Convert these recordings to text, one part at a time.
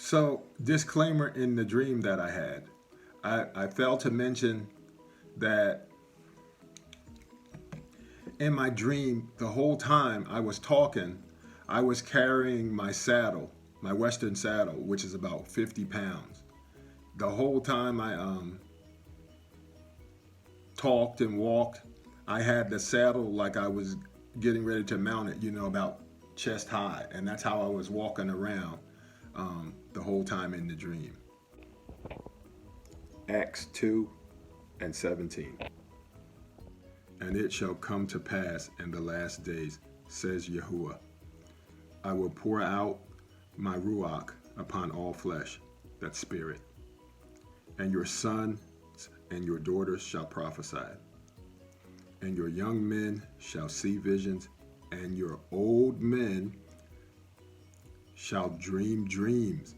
So, disclaimer in the dream that I had. I failed to mention that in my dream, the whole time I was talking, I was carrying my saddle, my Western saddle, which is about 50 pounds. The whole time I talked and walked, I had the saddle like I was getting ready to mount it, about chest high. And that's how I was walking around the whole time in the dream. Acts 2 and 17. And it shall come to pass in the last days, says Yahuwah, I will pour out my Ruach upon all flesh, that spirit. And your sons and your daughters shall prophesy. And your young men shall see visions, and your old men shall dream dreams.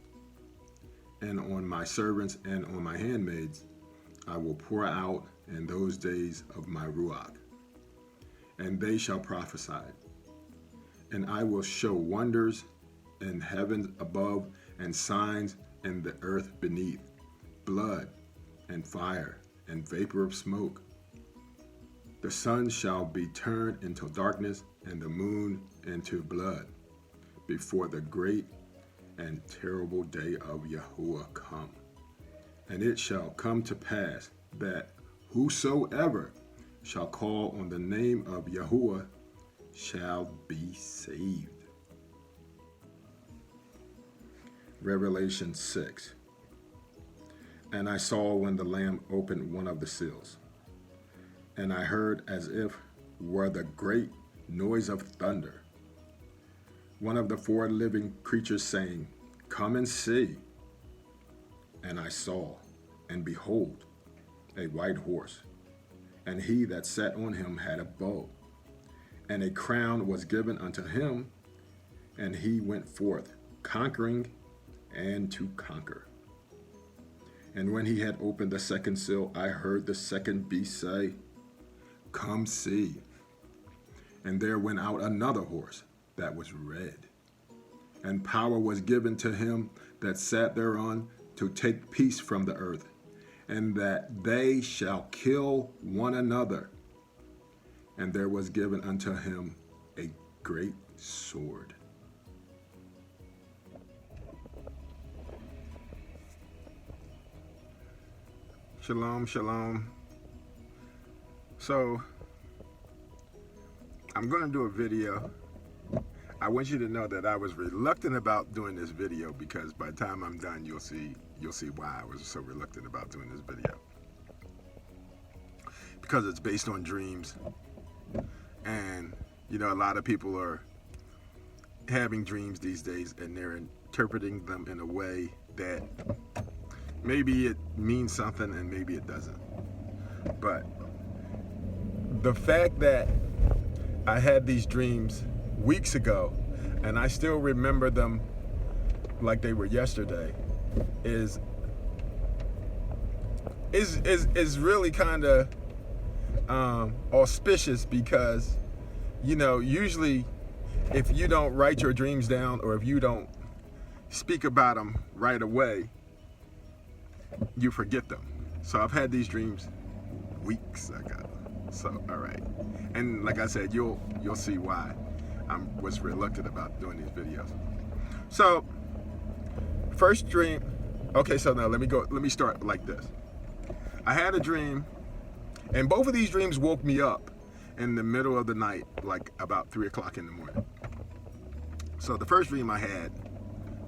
And on my servants and on my handmaids I will pour out in those days of my Ruach, and they shall prophesy. And I will show wonders in heaven above and signs in the earth beneath, blood and fire and vapor of smoke. The sun shall be turned into darkness and the moon into blood before the great and terrible day of Yahuwah come. And it shall come to pass that whosoever shall call on the name of Yahuwah shall be saved. Revelation 6. And I saw when the Lamb opened one of the seals, and I heard as if were the great noise of thunder, one of the four living creatures saying, Come and see. And I saw, and behold, a white horse, and he that sat on him had a bow, and a crown was given unto him, and he went forth, conquering and to conquer. And when he had opened the second seal, I heard the second beast say, Come see. And there went out another horse that was red, and power was given to him that sat thereon to take peace from the earth, and that they shall kill one another. And there was given unto him a great sword. Shalom, shalom. So, I'm going to do a video. I want you to know that I was reluctant about doing this video because by the time I'm done, you'll see why I was so reluctant about doing this video. Because it's based on dreams, and a lot of people are having dreams these days, and they're interpreting them in a way that maybe it means something and maybe it doesn't. But the fact that I had these dreams weeks ago and I still remember them like they were yesterday is really kind of auspicious, because usually if you don't write your dreams down or if you don't speak about them right away, you forget them. So I've had these dreams weeks ago. So all right, and like I said, you'll see why I was reluctant about doing these videos. So first dream. Okay, so now let me start like this. I had a dream, and both of these dreams woke me up in the middle of the night, like about 3 o'clock in the morning. So the first dream I had,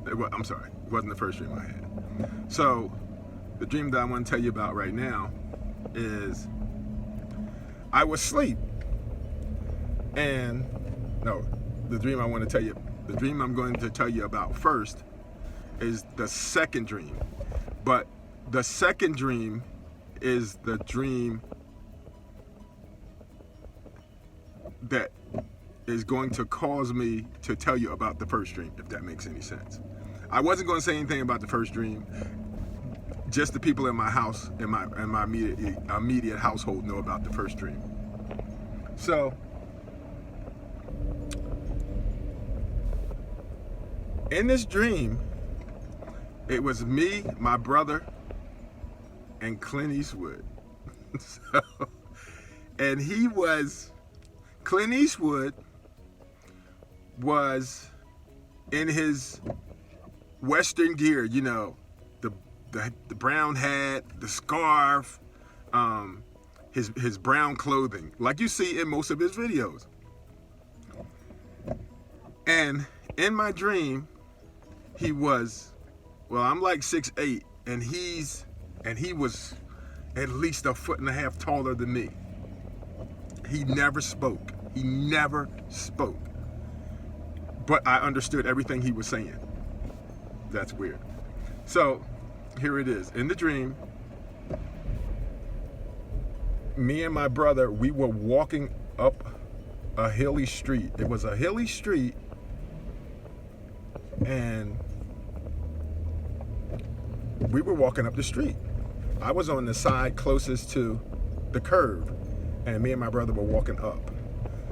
it wasn't the first dream I had. So the dream that I want to tell you about right now is I was asleep, and the dream I'm going to tell you about first is the second dream. But the second dream is the dream that is going to cause me to tell you about the first dream, if that makes any sense. I wasn't going to say anything about the first dream. Just the people in my house, in my immediate household, know about the first dream. So, in this dream, It was me, my brother, and Clint Eastwood. So, and Clint Eastwood was in his Western gear, you know, the brown hat, the scarf, his brown clothing, like you see in most of his videos. And in my dream, he was, well, I'm like 6'8", and he was at least 1.5 feet taller than me. He never spoke. He never spoke. But I understood everything he was saying. That's weird. So here it is. In the dream, me and my brother, we were walking up a hilly street. It was a hilly street, and we were walking up the street. I was on the side closest to the curve, and me and my brother were walking up.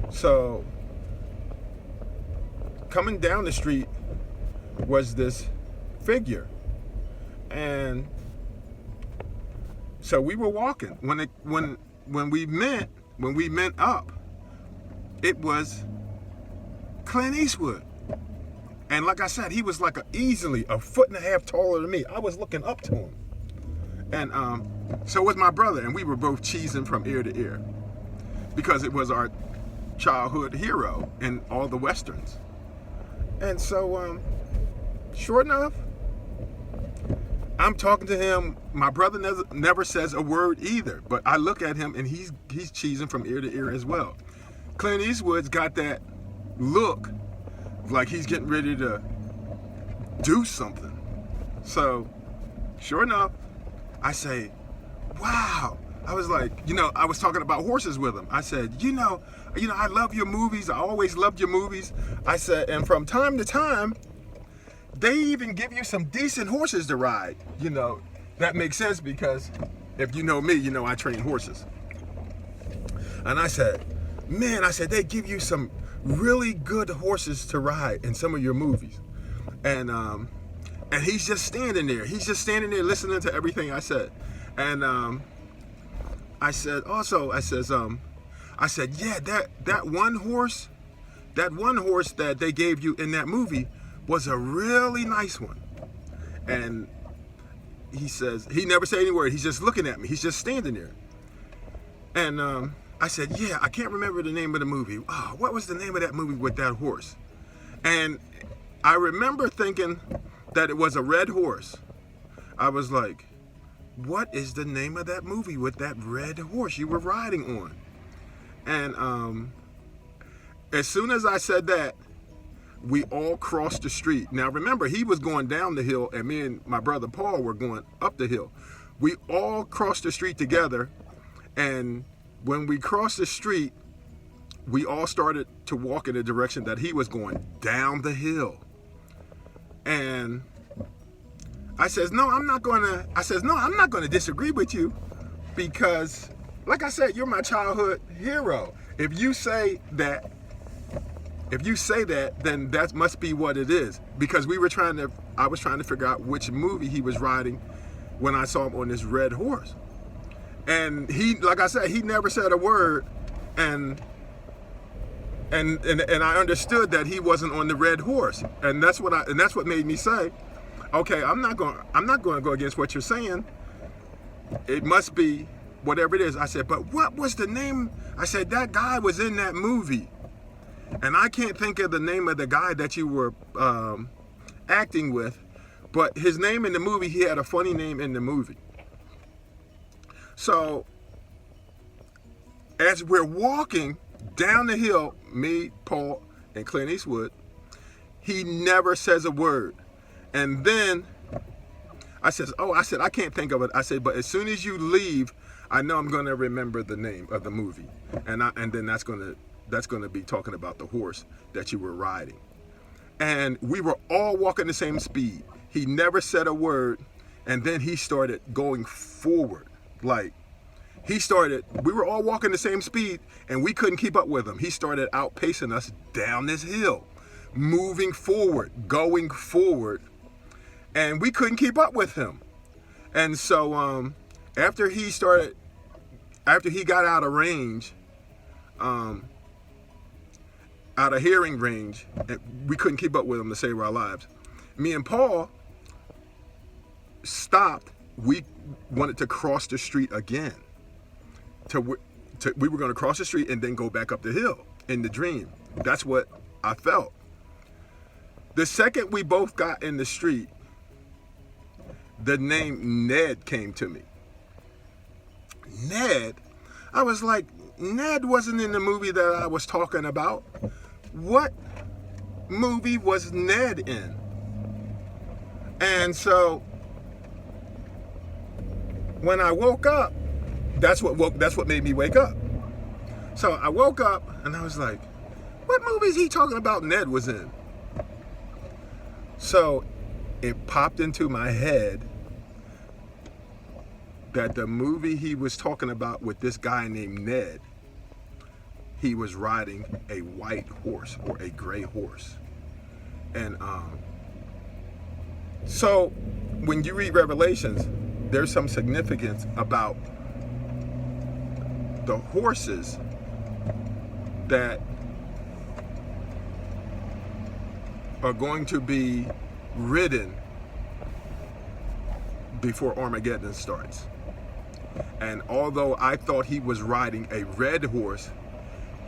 So coming down the street was this figure, and so we were walking. When we met up, it was Clint Eastwood. And like I said, he was like easily 1.5 feet taller than me. I was looking up to him. And so was my brother, and we were both cheesing from ear to ear because it was our childhood hero in all the Westerns. And so, sure enough, I'm talking to him. My brother never says a word either, but I look at him, and he's cheesing from ear to ear as well. Clint Eastwood's got that look like he's getting ready to do something. So, sure enough, I say, wow. I was like, I was talking about horses with him. I said, I love your movies. I always loved your movies. I said, and from time to time, they even give you some decent horses to ride. That makes sense because if you know me, I train horses. And I said, man, they give you some really good horses to ride in some of your movies. And he's just standing there. He's just standing there listening to everything I said. And I said, yeah, that one horse that they gave you in that movie was a really nice one. And he says, he never said any word. He's just looking at me. He's just standing there. And I said, yeah, I can't remember the name of the movie. Oh, what was the name of that movie with that horse? And I remember thinking that it was a red horse. I was like, what is the name of that movie with that red horse you were riding on? And as soon as I said that, we all crossed the street. Now remember, he was going down the hill, and me and my brother Paul were going up the hill. We all crossed the street together, and when we crossed the street, we all started to walk in the direction that he was going, down the hill. And I says, no, I'm not going to disagree with you because, like I said, you're my childhood hero. If you say that, then that must be what it is. Because I was trying to figure out which movie he was riding when I saw him on this red horse. And he, like I said, he never said a word, and I understood that he wasn't on the red horse, and that's what made me say, okay, I'm not going to go against what you're saying. It must be whatever it is. I said, but what was the name? I said, that guy was in that movie, and I can't think of the name of the guy that you were acting with, but his name in the movie, he had a funny name in the movie. So, as we're walking down the hill, me, Paul, and Clint Eastwood, he never says a word. And then I said, I can't think of it. I said, but as soon as you leave, I know I'm going to remember the name of the movie. And then that's going to be talking about the horse that you were riding. And we were all walking the same speed. He never said a word. And then he started going forward. Like, we were all walking the same speed, and we couldn't keep up with him. He started outpacing us down this hill, moving forward, going forward. and we couldn't keep up with him. And so after he got out of range, out of hearing range, and we couldn't keep up with him to save our lives, me and Paul stopped. We wanted to cross the street again. We were going to cross the street and then go back up the hill in the dream. That's what I felt. The second we both got in the street, the name Ned came to me. Ned? I was like, Ned wasn't in the movie that I was talking about. What movie was Ned in? And so when I woke up, that's what made me wake up. So I woke up and I was like, what movie is he talking about Ned was in? So it popped into my head that the movie he was talking about with this guy named Ned, he was riding a white horse or a gray horse. And so when you read Revelations, there's some significance about the horses that are going to be ridden before Armageddon starts. And although I thought he was riding a red horse,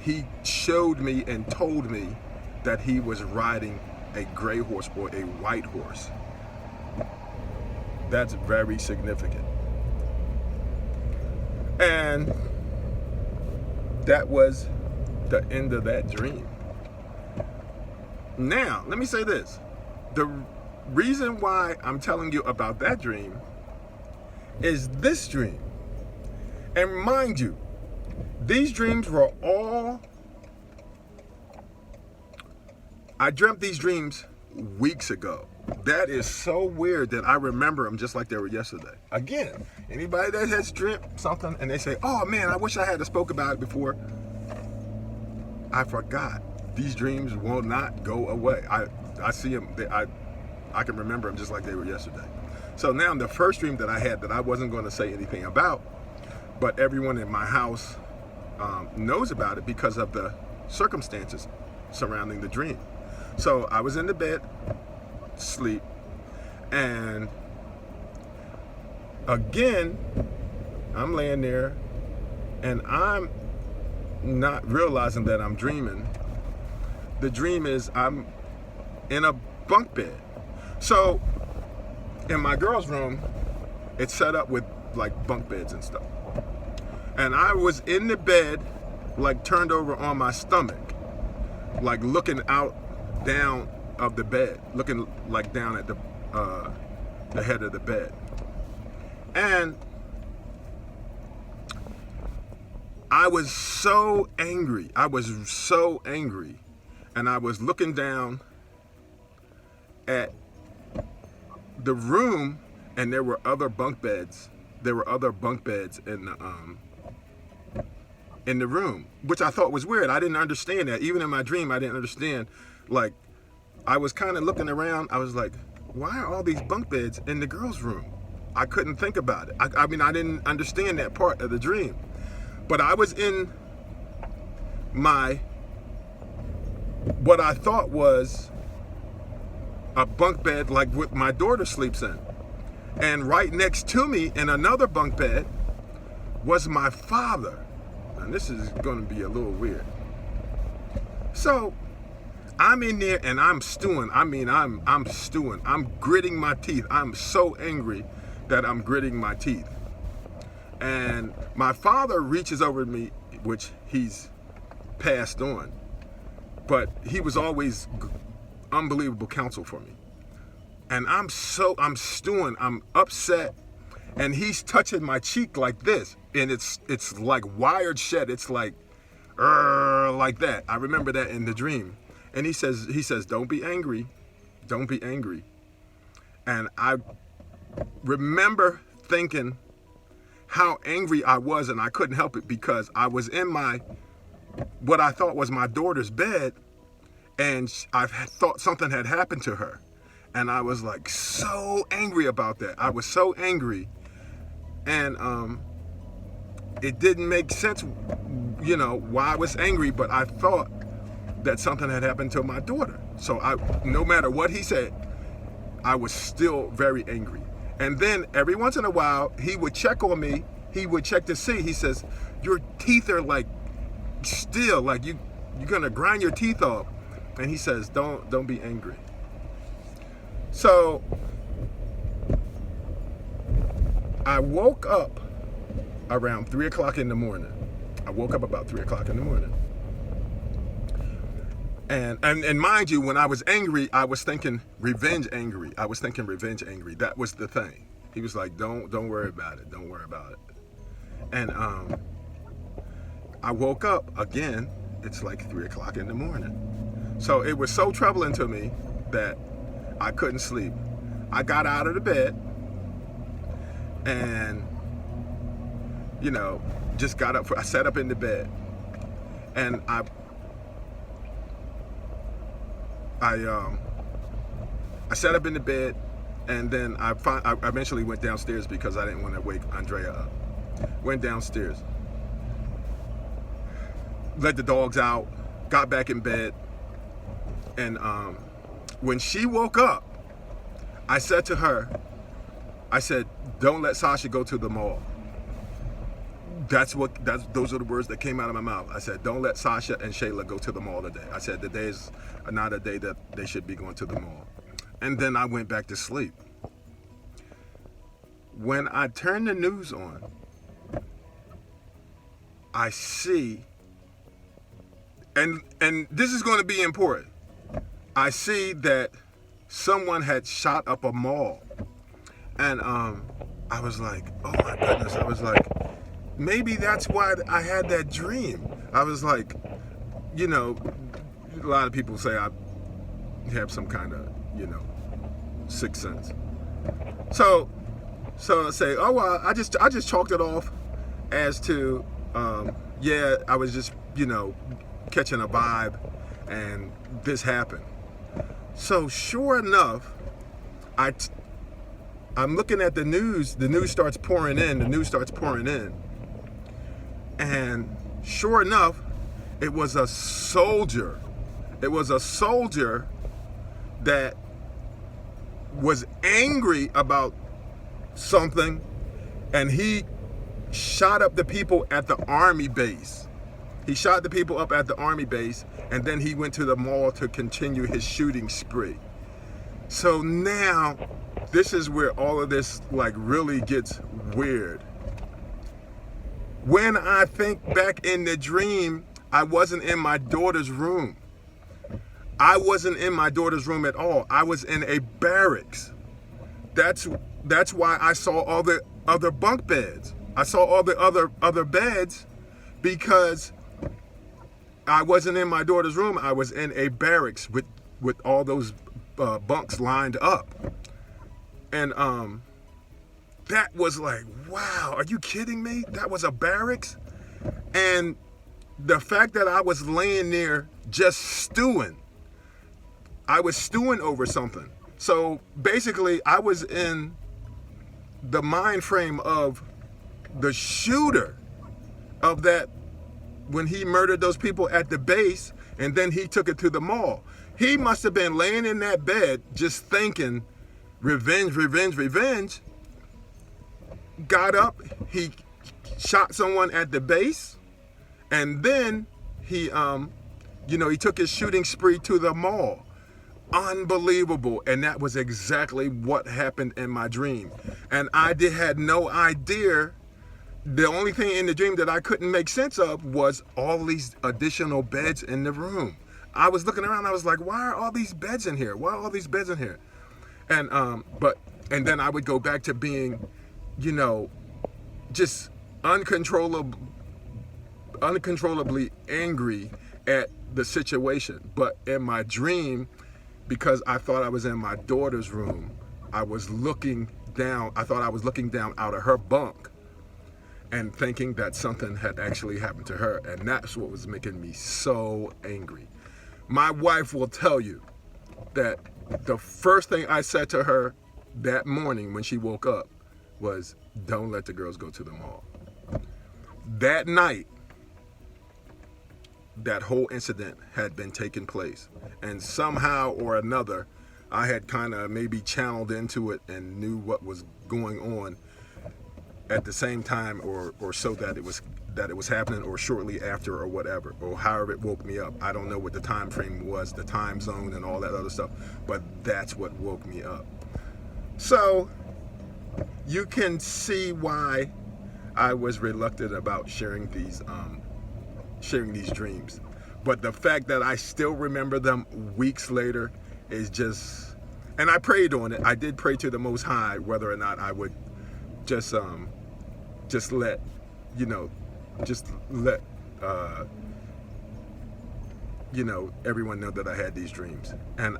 he showed me and told me that he was riding a gray horse or a white horse. That's very significant. And that was the end of that dream. Now, let me say this. The reason why I'm telling you about that dream is this dream. And mind you, these dreams were all, I dreamt these dreams weeks ago. That is so weird that I remember them just like they were yesterday. Again, anybody that has dreamt something and they say, oh man, I wish I had spoke about it before, I forgot. These dreams will not go away. I see them, I can remember them just like they were yesterday. So now the first dream that I had that I wasn't going to say anything about, but everyone in my house knows about it because of the circumstances surrounding the dream. So I was in the bed, sleep, and again, I'm laying there and I'm not realizing that I'm dreaming. The dream is I'm in a bunk bed. So in my girl's room, it's set up with like bunk beds and stuff. And I was in the bed, like turned over on my stomach, like looking out down of the bed, looking like down at the head of the bed. And I was so angry. And I was looking down at the room, and there were other bunk beds. There were other bunk beds in the room, which I thought was weird. I didn't understand that. Even in my dream, I didn't understand. Like, I was kind of looking around. I was like, why are all these bunk beds in the girls' room? I couldn't think about it. I mean, I didn't understand that part of the dream. But I was in what I thought was a bunk bed like what my daughter sleeps in. And right next to me in another bunk bed was my father. And this is going to be a little weird. So I'm in there and I'm stewing. I mean, I'm stewing. I'm gritting my teeth. I'm so angry that I'm gritting my teeth. And my father reaches over to me, which he's passed on, but he was always unbelievable counsel for me. And I'm stewing, I'm upset, and he's touching my cheek like this, and it's like wired shut. It's like that. I remember that in the dream. And he says, don't be angry. Don't be angry. And I remember thinking how angry I was, and I couldn't help it because I was in what I thought was my daughter's bed, and I thought something had happened to her. And I was like so angry about that. I was so angry. And it didn't make sense, why I was angry, but I thought that something had happened to my daughter. So no matter what he said, I was still very angry. And then every once in a while, he would check on me. He would check to see. He says, your teeth are like still, like you're gonna grind your teeth off. And he says, don't be angry. So I woke up around 3 o'clock in the morning. I woke up about 3 o'clock in the morning. And mind you, when I was angry, I was thinking revenge angry. That was the thing. He was like, don't worry about it. Don't worry about it. And I woke up again. It's like 3 o'clock in the morning. So it was so troubling to me that I couldn't sleep. I got out of the bed and, just got up. I sat up in the bed and I sat up in the bed, and then I eventually went downstairs because I didn't want to wake Andrea up. Went downstairs, let the dogs out, got back in bed, and when she woke up, I said to her, don't let Sasha go to the mall. Those are the words that came out of my mouth. I said, don't let Sasha and Shayla go to the mall today. I said, today is not a day that they should be going to the mall. And then I went back to sleep. When I turned the news on, I see, and this is going to be important, I see that someone had shot up a mall. And I was like, oh my goodness. I was like, maybe that's why I had that dream. I was like, a lot of people say I have some kind of, sixth sense. So I say, oh well, I just chalked it off as to, I was just, catching a vibe, and this happened. So sure enough, I'm looking at the news. The news starts pouring in. And sure enough, it was a soldier. It was a soldier that was angry about something, and he shot up the people at the army base. He shot the people up at the army base, and then he went to the mall to continue his shooting spree. So now, this is where all of this really gets weird. When I think back in the dream, I wasn't in my daughter's room. I wasn't in my daughter's room at all. I was in a barracks. That's why I saw all the other bunk beds. I saw all the other beds because I wasn't in my daughter's room. I was in a barracks with all those bunks lined up. And that was like, wow, are you kidding me? That was a barracks? And the fact that I was laying there just stewing, I was stewing over something. So basically, I was in the mind frame of the shooter of that when he murdered those people at the base, and then he took it to the mall. He must have been laying in that bed just thinking, revenge, revenge, revenge. Got up, he shot someone at the base, and then he took his shooting spree to the mall. Unbelievable. And that was exactly what happened in my dream. And I had no idea. The only thing in the dream that I couldn't make sense of was all these additional beds in the room. I was looking around, I was like, why are all these beds in here? Why are all these beds in here? And then I would go back to being, just uncontrollably angry at the situation. But in my dream, because I thought I was in my daughter's room, I was looking down. I thought I was looking down out of her bunk and thinking that something had actually happened to her. And that's what was making me so angry. My wife will tell you that The first thing I said to her that morning when she woke up was, don't let the girls go to the mall. That night, that whole incident had been taking place. And somehow or another, I had kind of maybe channeled into it and knew what was going on at the same time, or so that it was happening, or shortly after, or whatever, or however it woke me up. I don't know what the time frame was, the time zone and all that other stuff, but that's what woke me up. So you can see why I was reluctant about sharing these dreams. But the fact that I still remember them weeks later is just, and I prayed on it. I did pray to the Most High whether or not I would just let, just let everyone know that I had these dreams, and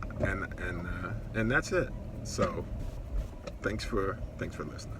that's it. So thanks for listening.